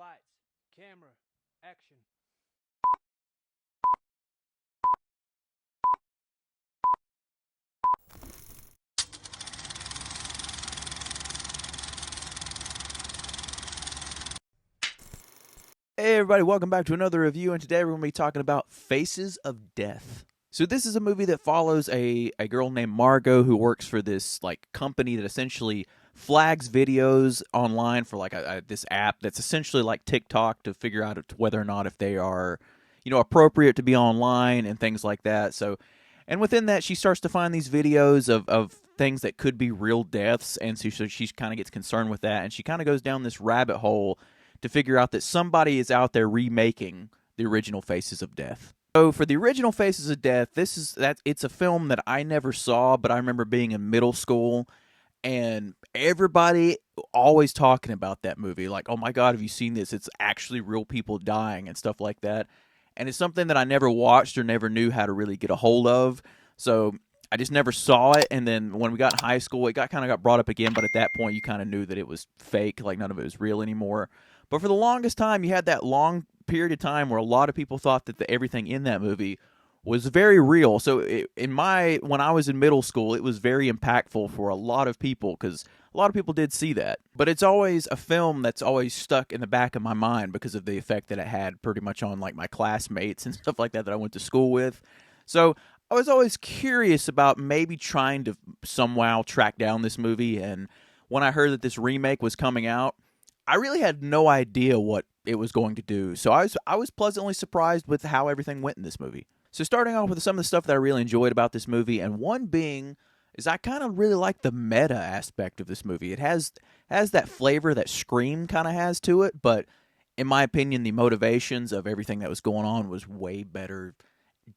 Lights, camera, action. Hey everybody, welcome back to another review, and today we're going to be talking about Faces of Death. So this is a movie that follows a girl named Margot who works for this company that essentially flags videos online for this app that's essentially like TikTok to figure out whether or not if they are, appropriate to be online and things like that. So, and within that, she starts to find these videos of things that could be real deaths, and so she kind of gets concerned with that, and she kind of goes down this rabbit hole to figure out that somebody is out there remaking the original Faces of Death. So for the original Faces of Death, it's a film that I never saw, but I remember being in middle school and everybody always talking about that movie. Like, oh my God, have you seen this? It's actually real people dying and stuff like that. And it's something that I never watched or never knew how to really get a hold of. So I just never saw it. And then when we got in high school, it kind of got brought up again. But at that point, you kind of knew that it was fake. Like none of it was real anymore. But for the longest time, you had that long period of time where a lot of people thought that everything in that movie was very real. So when I was in middle school, it was very impactful for a lot of people because a lot of people did see that. But it's always a film that's always stuck in the back of my mind because of the effect that it had pretty much on like my classmates and stuff like that I went to school with. So I was always curious about maybe trying to somehow track down this movie. And when I heard that this remake was coming out, I really had no idea what it was going to do. So I was pleasantly surprised with how everything went in this movie. So starting off with some of the stuff that I really enjoyed about this movie, and one being is I kind of really like the meta aspect of this movie. It has that flavor that Scream kind of has to it, but in my opinion, the motivations of everything that was going on was way better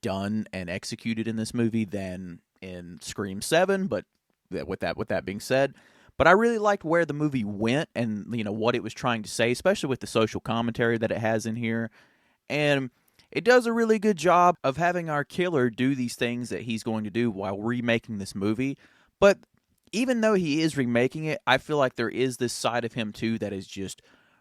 done and executed in this movie than in Scream 7, but with that being said, but I really liked where the movie went and what it was trying to say, especially with the social commentary that it has in here. And it does a really good job of having our killer do these things that he's going to do while remaking this movie. But even though he is remaking it, I feel like there is this side of him too that is just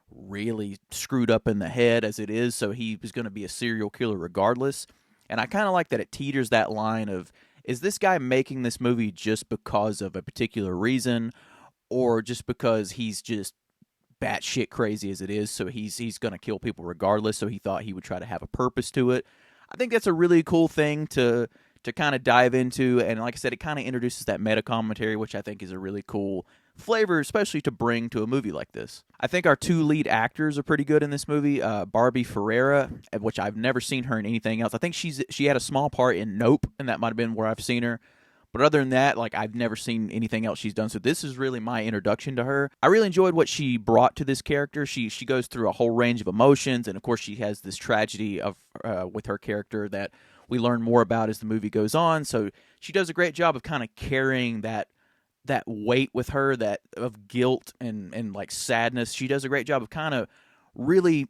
really screwed up in the head as it is, so he was going to be a serial killer regardless. And I kind of like that it teeters that line of, is this guy making this movie just because of a particular reason, or just because he's just batshit crazy as it is, so he's going to kill people regardless, so he thought he would try to have a purpose to it. I think that's a really cool thing to kind of dive into, and like I said, it kind of introduces that meta commentary, which I think is a really cool flavor, especially to bring to a movie like this. I think our two lead actors are pretty good in this movie. Barbie Ferreira, which I've never seen her in anything else. I think she had a small part in Nope, and that might have been where I've seen her. But other than that, I've never seen anything else she's done. So this is really my introduction to her. I really enjoyed what she brought to this character. She goes through a whole range of emotions, and of course she has this tragedy of with her character that we learn more about as the movie goes on. So she does a great job of kind of carrying that weight with her, that of guilt and like sadness. She does a great job of kind of really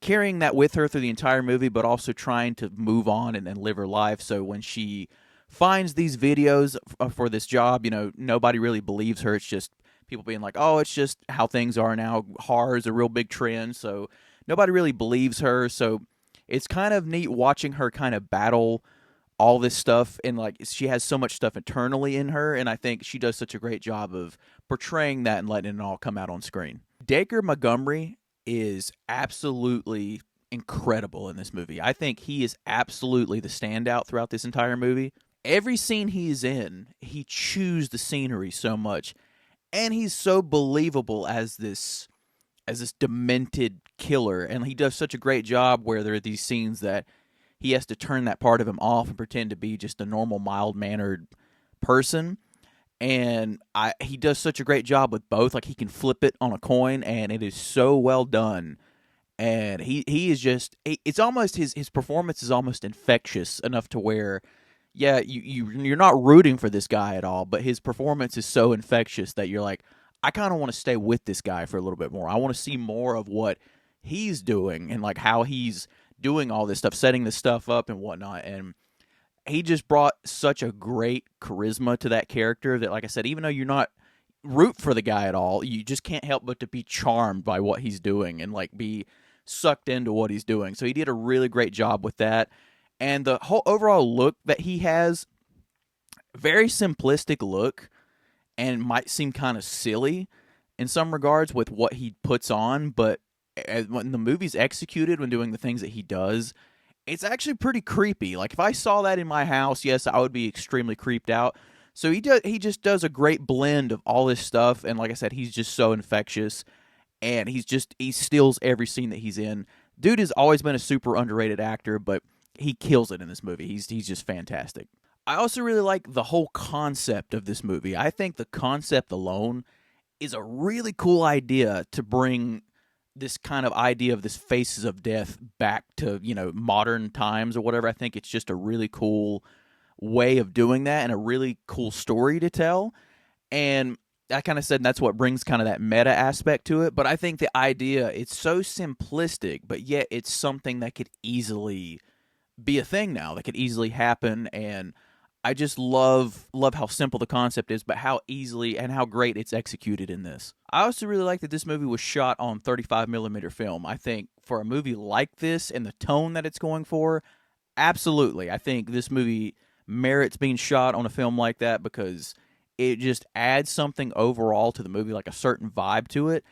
carrying that with her through the entire movie, but also trying to move on and live her life. So when she finds these videos for this job, nobody really believes her. It's just people being like, oh, it's just how things are now. Horror is a real big trend, so nobody really believes her. So it's kind of neat watching her kind of battle all this stuff, and she has so much stuff internally in her, and I think she does such a great job of portraying that and letting it all come out on screen. Dacre Montgomery is absolutely incredible in this movie. I think he is absolutely the standout throughout this entire movie. Every scene he's in, he chews the scenery so much, and he's so believable as this demented killer, and he does such a great job where there are these scenes that he has to turn that part of him off and pretend to be just a normal, mild-mannered person. And he does such a great job with both. Like, he can flip it on a coin, and it is so well done. And he is just, it's almost, his performance is almost infectious enough to where, yeah, you're not rooting for this guy at all, but his performance is so infectious that you're like, I kind of want to stay with this guy for a little bit more. I want to see more of what he's doing and how he's doing all this stuff, setting this stuff up and whatnot. And he just brought such a great charisma to that character that, like I said, even though you're not root for the guy at all. You just can't help but to be charmed by what he's doing and like be sucked into what he's doing. So he did a really great job with that. And the whole overall look that he has, very simplistic look, and might seem kind of silly in some regards with what he puts on, but when the movie's executed, when doing the things that he does, it's actually pretty creepy. Like if I saw that in my house, yes, I would be extremely creeped out. So he just does a great blend of all this stuff, and like I said, he's just so infectious, and he steals every scene that he's in. Dude has always been a super underrated actor, but he kills it in this movie. He's just fantastic. I also really like the whole concept of this movie. I think the concept alone is a really cool idea to bring this kind of idea of this faces of death back to, modern times or whatever. I think it's just a really cool way of doing that and a really cool story to tell. And I kind of said that's what brings kind of that meta aspect to it. But I think the idea, it's so simplistic, but yet it's something that could easily be a thing now, that could easily happen. And I just love how simple the concept is, but how easily and how great it's executed in this. I also really like that this movie was shot on 35mm film. I think for a movie like this and the tone that it's going for, absolutely. I think this movie merits being shot on a film like that because it just adds something overall to the movie, like a certain vibe to it.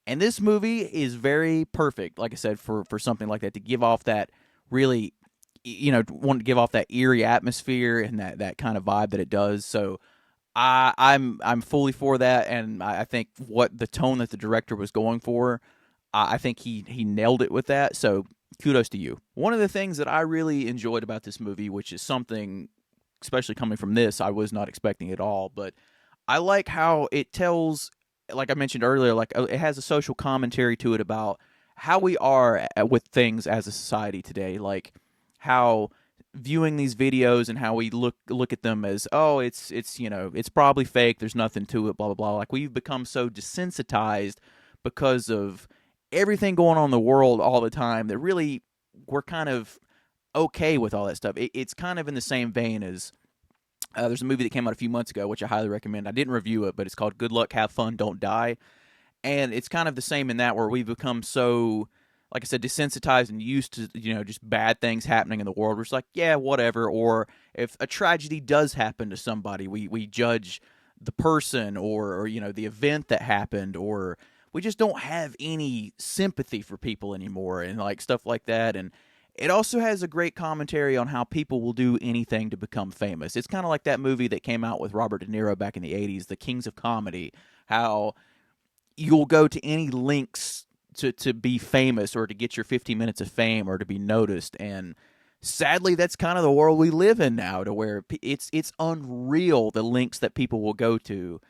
And this movie is very perfect, like I said, for something like that, to give off that really, want to give off that eerie atmosphere and that kind of vibe that it does. So I'm fully for that, and I think what the tone that the director was going for, I think he nailed it with that. So kudos to you. One of the things that I really enjoyed about this movie, which is something, especially coming from this, I was not expecting at all, but I like how it tells, like I mentioned earlier, like it has a social commentary to it about how we are with things as a society today, like how viewing these videos and how we look at them as, oh, it's probably fake, there's nothing to it, blah blah blah. Like we've become so desensitized because of everything going on in the world all the time that really we're kind of okay with all that stuff. It's kind of in the same vein as there's a movie that came out a few months ago, which I highly recommend. I didn't review it, but it's called Good Luck, Have Fun, Don't Die. And it's kind of the same in that, where we've become so, like I said, desensitized and used to, just bad things happening in the world. We're just like, yeah, whatever. Or if a tragedy does happen to somebody, we judge the person or the event that happened, or we just don't have any sympathy for people anymore and like stuff like that. And it also has a great commentary on how people will do anything to become famous. It's kind of like that movie that came out with Robert De Niro back in the 80s, The Kings of Comedy, how you'll go to any lengths to be famous or to get your 15 minutes of fame or to be noticed. And sadly, that's kind of the world we live in now, to where it's unreal the lengths that people will go to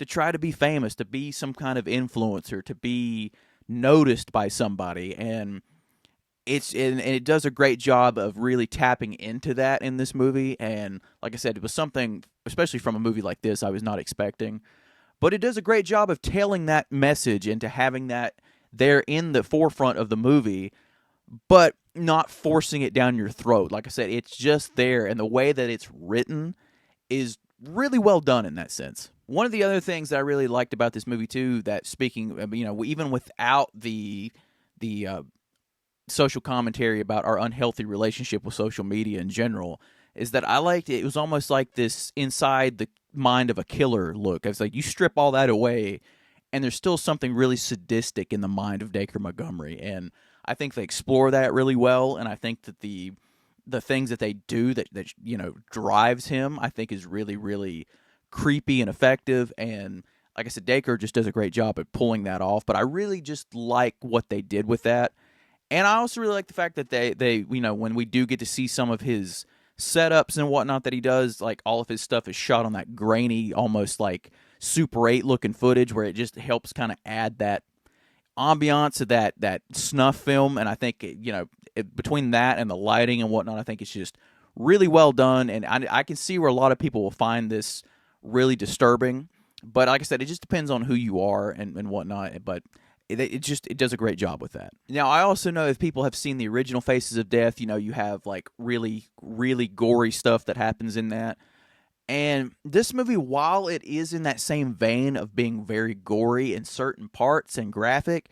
try to be famous, to be some kind of influencer, to be noticed by somebody. And it does a great job of really tapping into that in this movie. And like I said, it was something, especially from a movie like this, I was not expecting. But it does a great job of telling that message and to having that there in the forefront of the movie, but not forcing it down your throat. Like I said, it's just there, and the way that it's written is really well done in that sense. One of the other things that I really liked about this movie too, that speaking, even without the social commentary about our unhealthy relationship with social media in general, is that I liked it. It was almost like this inside the mind of a killer look. It's like you strip all that away, and there's still something really sadistic in the mind of Dacre Montgomery. And I think they explore that really well. And I think that the things that they do that drives him, I think is really, really creepy and effective. And like I said, Dacre just does a great job at pulling that off. But I really just like what they did with that. And I also really like the fact that they when we do get to see some of his setups and whatnot that he does, like all of his stuff is shot on that grainy, almost like Super 8 looking footage, where it just helps kind of add that ambiance to that snuff film. And I think between that and the lighting and whatnot, I think it's just really well done. And I can see where a lot of people will find this really disturbing, but like I said, it just depends on who you are and whatnot. But it does a great job with that. Now, I also know if people have seen the original Faces of Death, you have like really, really gory stuff that happens in that. And this movie, while it is in that same vein of being very gory in certain parts and graphic,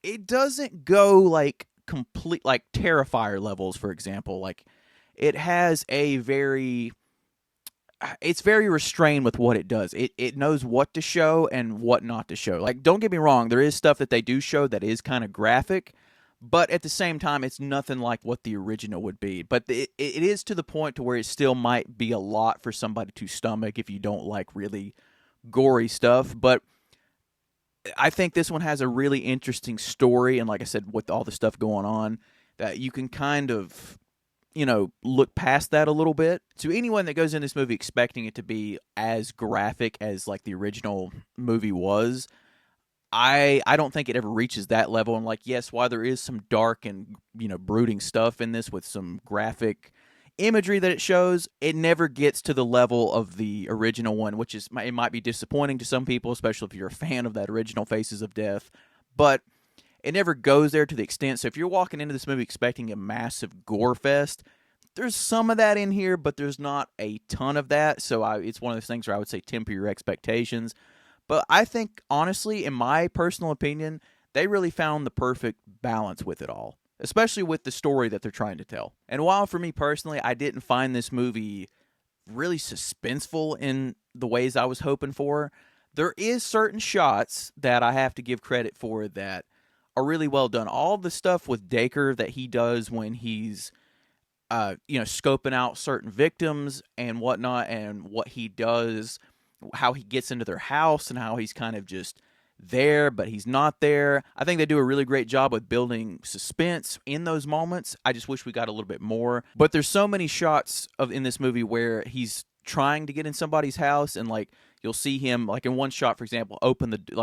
it doesn't go like complete like Terrifier levels, for example. Like it has a very it's very restrained with what it does. It knows what to show and what not to show. Like, don't get me wrong, there is stuff that they do show that is kind of graphic, but at the same time, it's nothing like what the original would be. But it is to the point to where it still might be a lot for somebody to stomach if you don't like really gory stuff. But I think this one has a really interesting story, and like I said, with all the stuff going on, that you can kind of look past that a little bit. To anyone that goes in this movie expecting it to be as graphic as like the original movie was, I don't think it ever reaches that level. And like, yes, while there is some dark and brooding stuff in this with some graphic imagery that it shows, it never gets to the level of the original one, which is it might be disappointing to some people, especially if you're a fan of that original Faces of Death. But it never goes there to the extent. So if you're walking into this movie expecting a massive gore fest, there's some of that in here, but there's not a ton of that. So it's one of those things where I would say temper your expectations. But I think, honestly, in my personal opinion, they really found the perfect balance with it all, especially with the story that they're trying to tell. And while for me personally, I didn't find this movie really suspenseful in the ways I was hoping for, there is certain shots that I have to give credit for that are really well done. All the stuff with Dacre that he does when he's, scoping out certain victims and whatnot, and what he does, how he gets into their house, and how he's kind of just there, but he's not there. I think they do a really great job with building suspense in those moments. I just wish we got a little bit more. But there's so many shots in this movie where he's trying to get in somebody's house, and like you'll see him, like in one shot, for example,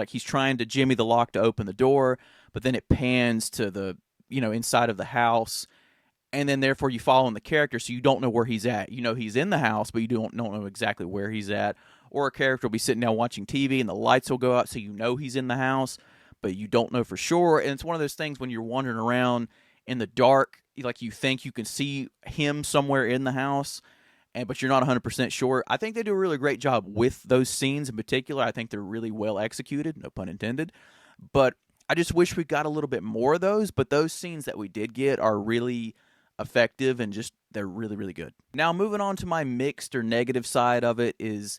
he's trying to jimmy the lock to open the door, but then it pans to the inside of the house, and then therefore you follow in the character, so you don't know where he's at. He's in the house, but you don't know exactly where he's at. Or a character will be sitting down watching TV and the lights will go out, so he's in the house, but you don't know for sure. And it's one of those things when you're wandering around in the dark, like you think you can see him somewhere in the house, but you're not 100% sure. I think they do a really great job with those scenes in particular. I think they're really well executed, no pun intended. But I just wish we got a little bit more of those. But those scenes that we did get are really effective, and just they're really, really good. Now, moving on to my mixed or negative side of it is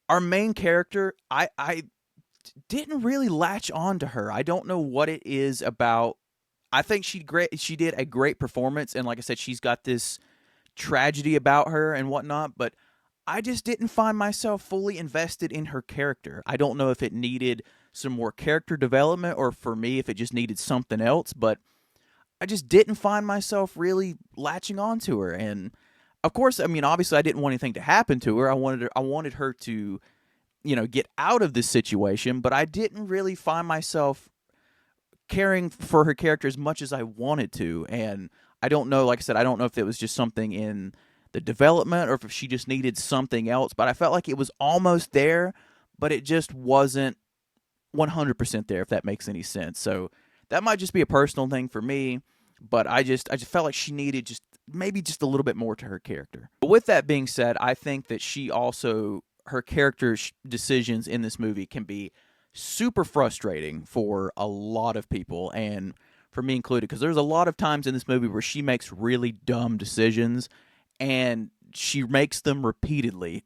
our main character. I didn't really latch on to her. I don't know what it is about. I think she did a great performance, and like I said, she's got this tragedy about her and whatnot, but I just didn't find myself fully invested in her character. I don't know if it needed some more character development, or for me, if it just needed something else, but I just didn't find myself really latching on to her. And of course, I mean, obviously I didn't want anything to happen to her. I wanted her to, get out of this situation, but I didn't really find myself caring for her character as much as I wanted to. And I don't know, like I said, I don't know if it was just something in the development or if she just needed something else, but I felt like it was almost there, but it just wasn't 100% there, if that makes any sense. So that might just be a personal thing for me, but I just felt like she needed maybe just a little bit more to her character. But with that being said, I think that her character decisions in this movie can be super frustrating for a lot of people, and for me included, because there's a lot of times in this movie where she makes really dumb decisions, and she makes them repeatedly.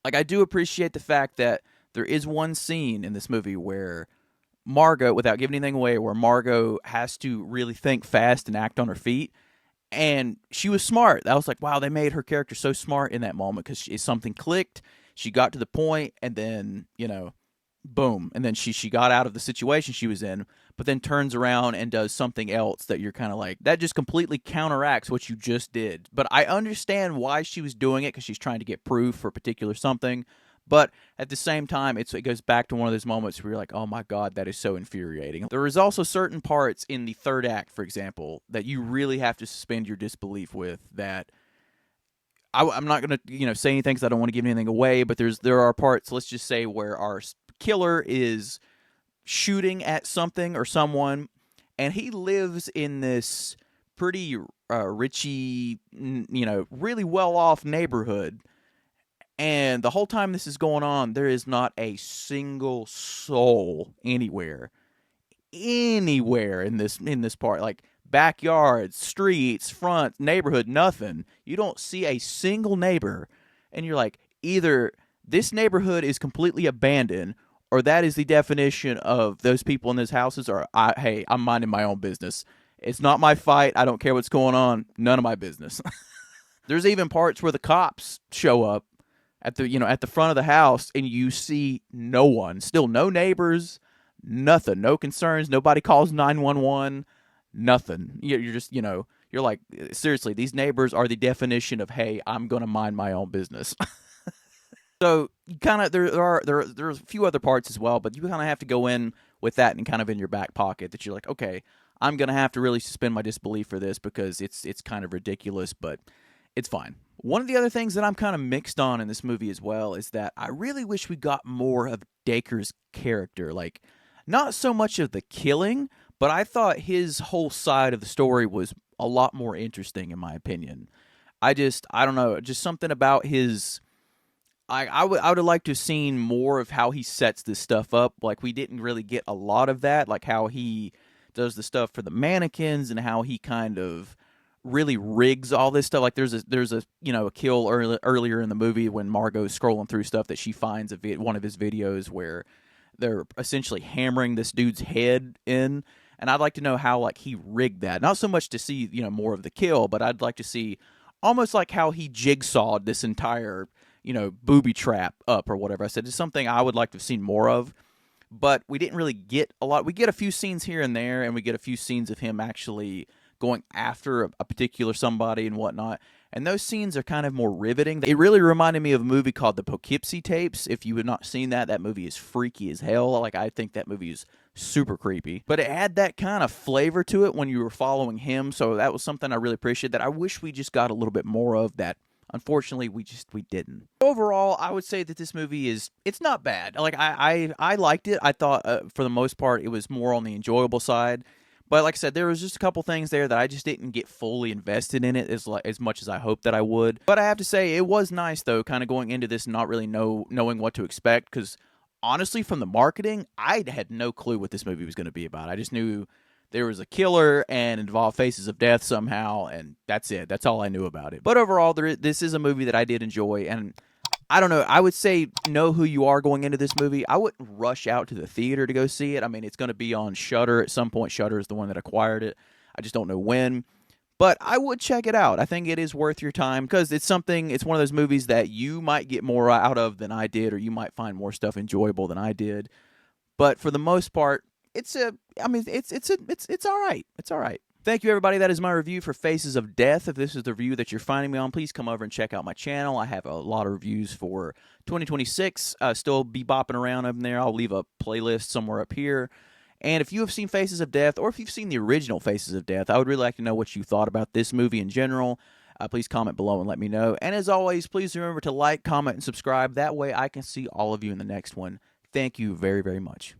Like, I do appreciate the fact that there is one scene in this movie where Margot, without giving anything away, where Margot has to really think fast and act on her feet. And she was smart. I was like, wow, they made her character so smart in that moment, because something clicked. She got to the point, and then, boom. And then she got out of the situation she was in, but then turns around and does something else that you're kind of like, that just completely counteracts what you just did. But I understand why she was doing it, because she's trying to get proof for a particular something. But at the same time, it goes back to one of those moments where you're like, oh my God, that is so infuriating. There is also certain parts in the third act, for example, that you really have to suspend your disbelief with, that I'm not going to say anything because I don't want to give anything away, but there are parts, let's just say, where our killer is shooting at something or someone, and he lives in this pretty richy, really well-off neighborhood. And the whole time this is going on, there is not a single soul anywhere in this part. Like backyards, streets, front, neighborhood, nothing. You don't see a single neighbor, and you're like, either this neighborhood is completely abandoned, or that is the definition of those people in those houses are, hey, I'm minding my own business. It's not my fight. I don't care what's going on. None of my business. There's even parts where the cops show up at the front of the house, and you see no one. Still no neighbors, nothing, no concerns. Nobody calls 911. Nothing. You're just, you're like, seriously, these neighbors are the definition of, hey, I'm gonna mind my own business. So you kind of there's a few other parts as well, but you kind of have to go in with that and kind of in your back pocket that you're like, okay, I'm gonna have to really suspend my disbelief for this because it's kind of ridiculous, but it's fine. One of the other things that I'm kind of mixed on in this movie as well is that I really wish we got more of Dacre's character. Like, not so much of the killing, but I thought his whole side of the story was a lot more interesting, in my opinion. I don't know, just something about his. I would have liked to have seen more of how he sets this stuff up. Like, we didn't really get a lot of that, like how he does the stuff for the mannequins and how he kind of really rigs all this stuff. Like there's a a kill earlier in the movie when Margot's scrolling through stuff that she finds one of his videos where they're essentially hammering this dude's head in, and I'd like to know how like he rigged that. Not so much to see more of the kill, but I'd like to see almost like how he jigsawed this entire booby trap up or whatever. I said it's something I would like to have seen more of, but we didn't really get a lot. We get a few scenes here and there, and we get a few scenes of him actually going after a particular somebody and whatnot. And those scenes are kind of more riveting. It really reminded me of a movie called The Poughkeepsie Tapes. If you have not seen that, that movie is freaky as hell. Like, I think that movie is super creepy. But it had that kind of flavor to it when you were following him. So that was something I really appreciated that I wish we just got a little bit more of that. Unfortunately, we didn't. Overall, I would say that this movie it's not bad. Like, I liked it. I thought, for the most part, it was more on the enjoyable side. But like I said, there was just a couple things there that I just didn't get fully invested in it as much as I hoped that I would. But I have to say, it was nice, though, kind of going into this and not really knowing what to expect. Because, honestly, from the marketing, I had no clue what this movie was going to be about. I just knew there was a killer and involved Faces of Death somehow, and that's it. That's all I knew about it. But overall, this is a movie that I did enjoy, and I don't know. I would say know who you are going into this movie. I wouldn't rush out to the theater to go see it. I mean, it's going to be on Shudder at some point. Shudder is the one that acquired it. I just don't know when. But I would check it out. I think it is worth your time because it's one of those movies that you might get more out of than I did, or you might find more stuff enjoyable than I did. But for the most part, it's all right. It's all right. Thank you, everybody. That is my review for Faces of Death. If this is the review that you're finding me on, please come over and check out my channel. I have a lot of reviews for 2026. Still be bopping around up there. I'll leave a playlist somewhere up here. And if you have seen Faces of Death, or if you've seen the original Faces of Death, I would really like to know what you thought about this movie in general. Please comment below and let me know. And as always, please remember to like, comment, and subscribe. That way I can see all of you in the next one. Thank you very, very much.